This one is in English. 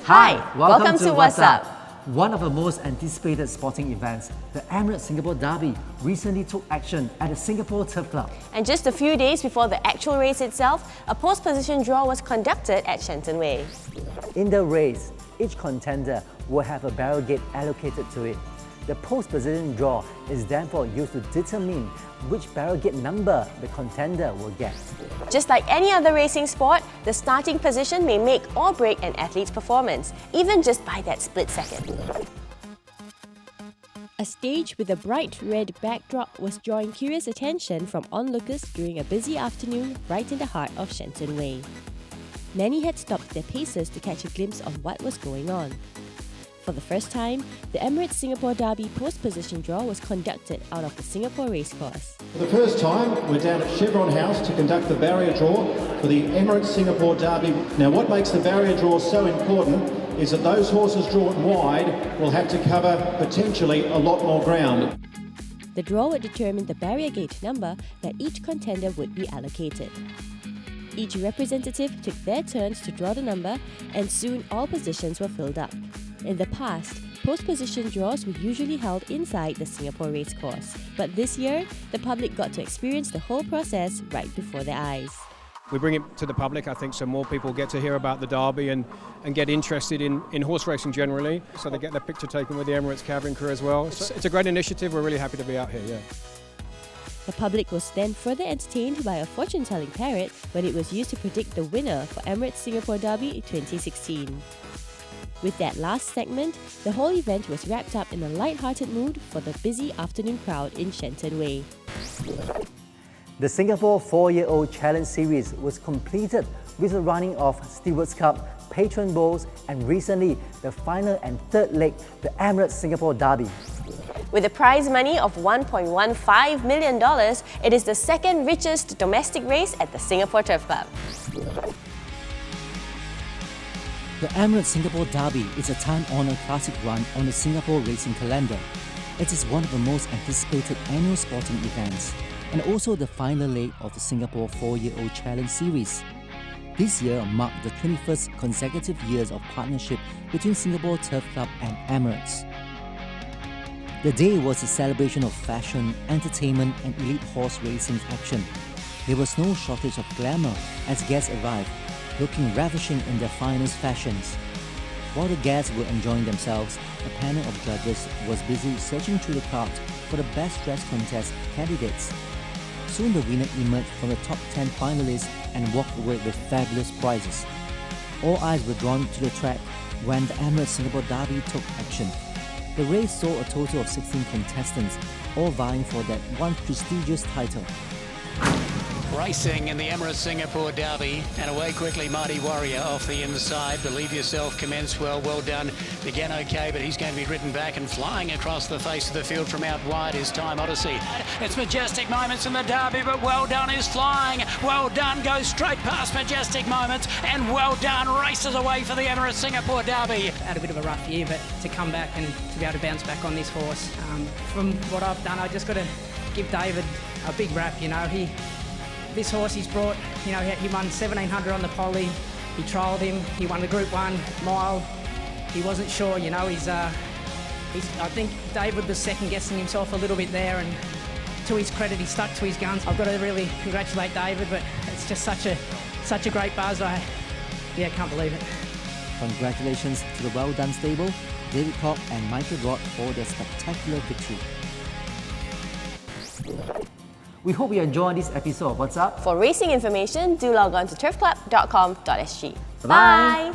Hi, welcome to Whazzup. One of the most anticipated sporting events, the Emirates Singapore Derby, recently took action at the Singapore Turf Club. And just a few days before the actual race itself, a post-position draw was conducted at Shenton Way. In the race, each contender will have a barrel gate allocated to it. The post-position draw is therefore used to determine which barrel gate number the contender will get. Just like any other racing sport, the starting position may make or break an athlete's performance, even just by that split second. A stage with a bright red backdrop was drawing curious attention from onlookers during a busy afternoon right in the heart of Shenton Way. Many had stopped their paces to catch a glimpse of what was going on. For the first time, the Emirates Singapore Derby post-position draw was conducted out of the Singapore racecourse. For the first time, we're down at Chevron House to conduct the barrier draw for the Emirates Singapore Derby. Now, what makes the barrier draw so important is that those horses drawn wide will have to cover potentially a lot more ground. The draw would determine the barrier gate number that each contender would be allocated. Each representative took their turns to draw the number, and soon all positions were filled up. In the past, post-position draws were usually held inside the Singapore racecourse, but this year, the public got to experience the whole process right before their eyes. We bring it to the public, I think, so more people get to hear about the Derby and get interested in horse racing generally, so they get their picture taken with the Emirates cabin crew as well. So it's a great initiative, we're really happy to be out here, yeah. The public was then further entertained by a fortune-telling parrot when it was used to predict the winner for Emirates Singapore Derby 2016. With that last segment, the whole event was wrapped up in a light-hearted mood for the busy afternoon crowd in Shenton Way. The Singapore 4-year-old Challenge Series was completed with the running of Stewards Cup, Patron Bowls, and recently the final and third leg, the Emirates Singapore Derby. With a prize money of $1.15 million, it is the second richest domestic race at the Singapore Turf Club. The Emirates Singapore Derby is a time-honoured classic run on the Singapore racing calendar. It is one of the most anticipated annual sporting events, and also the final leg of the Singapore 4-year-old Challenge Series. This year marked the 21st consecutive years of partnership between Singapore Turf Club and Emirates. The day was a celebration of fashion, entertainment and elite horse racing action. There was no shortage of glamour as guests arrived, looking ravishing in their finest fashions. While the guests were enjoying themselves, a panel of judges was busy searching through the crowd for the best dress contest candidates. Soon the winner emerged from the top 10 finalists and walked away with fabulous prizes. All eyes were drawn to the track when the Emirates Singapore Derby took action. The race saw a total of 16 contestants, all vying for that one prestigious title. Racing in the Emirates Singapore Derby, and away quickly Mighty Warrior off the inside. Believe Yourself commenced well done. Began okay, but he's going to be ridden back and flying across the face of the field from out wide is Time Odyssey. It's Majestic Moments in the Derby, but Well Done is flying. Well Done goes straight past Majestic Moments, and Well Done races away for the Emirates Singapore Derby. Had a bit of a rough year, but to come back and to be able to bounce back on this horse. From what I've done, I just got to give David a big rap, you know. This horse he's brought, you know, he won 1700 on the poly, he trialled him, he won the Group 1 mile, he wasn't sure, you know, I think David was second guessing himself a little bit there, and to his credit he stuck to his guns. I've got to really congratulate David, but it's just such a great buzz, can't believe it. Congratulations to the Well Done stable, David Cock and Michael Rod for their spectacular victory. We hope you enjoyed this episode of What's Up. For racing information, do log on to turfclub.com.sg. Bye! Bye!